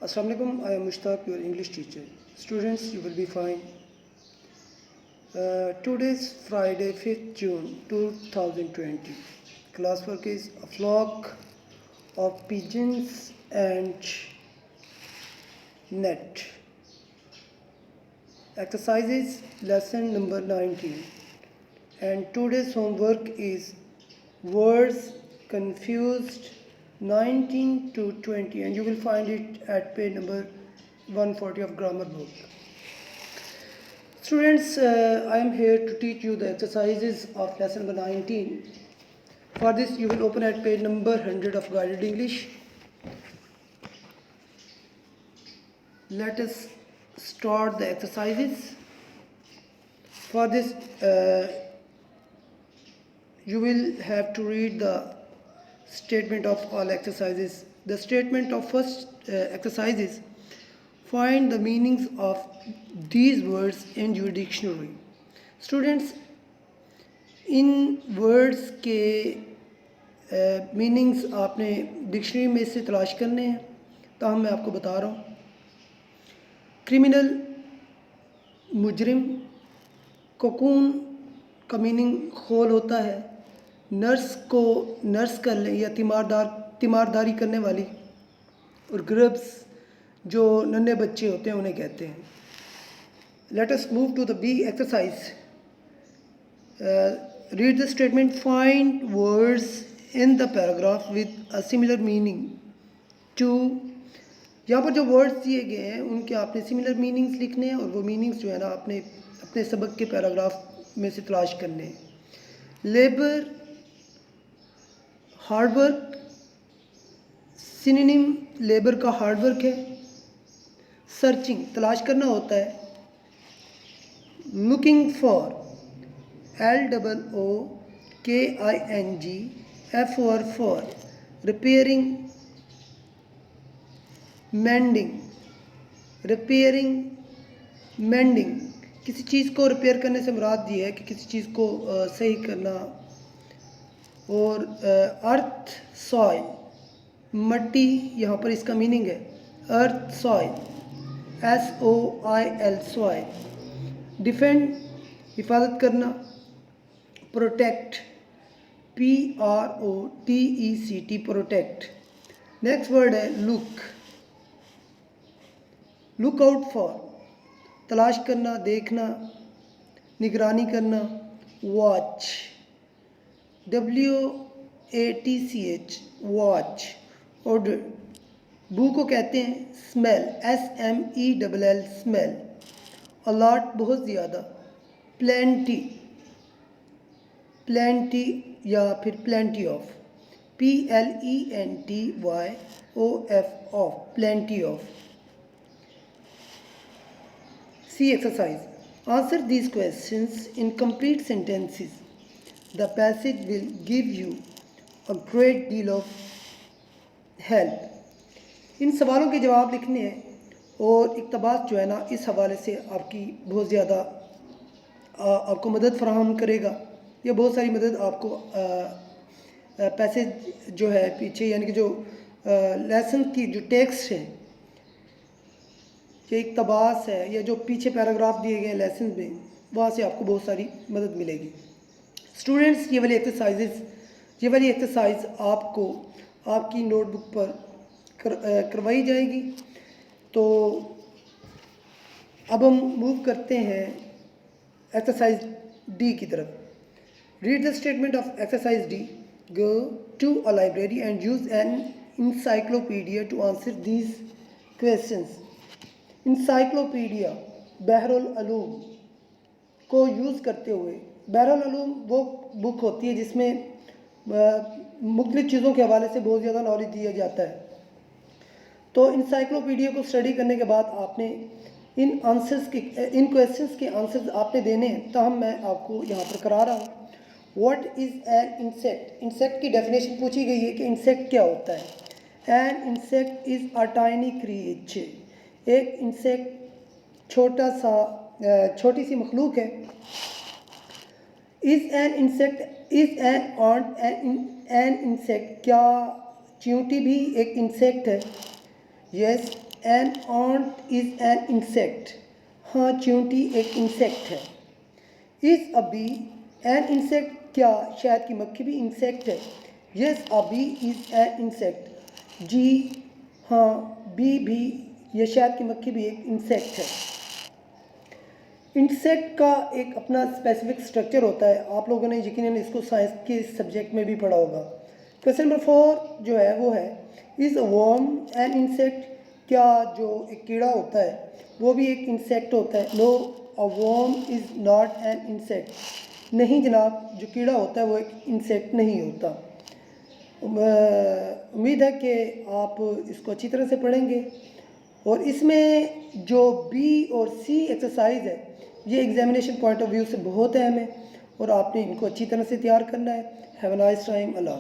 Assalamu alaikum, I am Mushtaq, your English teacher. Students, you will be fine. Today is Friday, 5th June 2020. Classwork is a flock of pigeons and net. Exercises lesson number 19. And today's homework is words confused 19 to 20, and you will find it at page number 140 of grammar book. Students, I am here to teach you the exercises of lesson number 19. For this, you will open at page number 100 of guided English. Let us start the exercises. For this, you will have to read the statement of all exercises. The statement of first exercise is find the meanings of these words in your dictionary. Students, in words के meanings आपने dictionary में से तलाश करने हैं, ताहम मैं आपको बता रहा हूँ. क्रिमिनल, मुजरिम. कोकून का मीनिंग खोल होता है. नर्स को नर्स कर लें या तीमारदारी करने वाली. और ग्रब्स जो नन्हे बच्चे होते हैं उन्हें कहते हैं. Let us move to the B exercise. Read the statement. Find words in the paragraph with a similar meaning to. यहाँ पर जो वर्ड्स दिए गए हैं उनके आपने सिमिलर मीनिंग्स लिखने हैं, और वो मीनिंग्स जो है ना आपने अपने सबक के पैराग्राफ में से तलाश करने हैं. Labour, hard work. सिनोनिम लेबर का हार्डवर्क है. सर्चिंग तलाश करना होता है. Looking for, LOOKING for. Repairing, mending. Mending किसी चीज़ को रिपेयर करने से मुराद ये है कि किसी चीज़ को सही करना. और अर्थ, सॉइल. मट्टी, यहाँ पर इसका मीनिंग है अर्थ, सॉइल. SOIL, soil. डिफेंड, हिफाजत करना. Protect, PROTECT, protect. Next word है लुक. लुक आउट फॉर, तलाश करना, देखना, निगरानी करना. Watch, WATCH, watch. ऑर्डर. बू को कहते हैं स्मेल, SMELL, स्मेल. अलॉट, बहुत ज़्यादा. प्लेंटी या फिर plenty of, PLENTYOF, of, plenty of. See exercise. Answer these questions in complete sentences. The passage will give you a great deal of help. इन सवालों के जवाब लिखने हैं, और इक़्तिबास जो है ना इस हवाले से आपकी बहुत ज़्यादा आपको मदद फराहम करेगा. या बहुत सारी मदद आपको पैसेज जो है पीछे, यानी कि जो लेसन की जो टेक्स्ट है या इक़्तिबास है या जो पीछे पैराग्राफ दिए गए हैं लेसन में, वहाँ से आपको बहुत सारी मदद मिलेगी. स्टूडेंट्स, ये वाली एक्सरसाइज आपको आपकी नोटबुक पर करवाई जाएगी. तो अब हम मूव करते हैं एक्सरसाइज डी की तरफ. Read the statement of exercise D. Go to a library and use an encyclopedia to answer these questions. Encyclopedia, Bahrul Uloom को यूज़ करते हुए. बहरुल उलूम वो बुक होती है जिसमें मुख्तलिफ़ चीज़ों के हवाले से बहुत ज़्यादा नॉलेज दिया जाता है. तो इंसाइक्लोपीडिया को स्टडी करने के बाद आपने इन क्वेश्चंस के आंसर्स आपने देने हैं. ताहम मैं आपको यहाँ पर करा रहा हूँ. What is an insect. Insect की डेफिनेशन पूछी गई है कि इंसेक्ट क्या होता है. An insect is a tiny creature. एक इंसेक्ट छोटी सी मखलूक है. Is an ant an insect. क्या चींटी भी एक इंसेक्ट है? Yes, an ant is an insect. हाँ, चींटी एक इंसेक्ट है। Is a bee an insect. क्या शहद की मक्खी भी इंसेक्ट है? Yes, a bee is an insect. जी हाँ, बी भी, यह शहद की मक्खी भी एक इंसेक्ट है। इंसेक्ट का एक अपना स्पेसिफिक स्ट्रक्चर होता है, आप लोगों ने यकीनन इसको साइंस के सब्जेक्ट में भी पढ़ा होगा। क्वेश्चन नंबर 4 जो है वो है, is a worm N insect. क्या जो एक कीड़ा होता है वो भी एक इंसेक्ट होता है? No, a worm is not an insect. नहीं जनाब, जो कीड़ा होता है वो एक इंसेक्ट नहीं होता। उम्मीद है कि आप इसको अच्छी तरह से पढ़ेंगे। और इसमें जो बी और सी एक्सरसाइज है ये एग्जामिनेशन पॉइंट ऑफ व्यू से बहुत अहम है और आपने इनको अच्छी तरह से तैयार करना है। Have a nice time. Allah.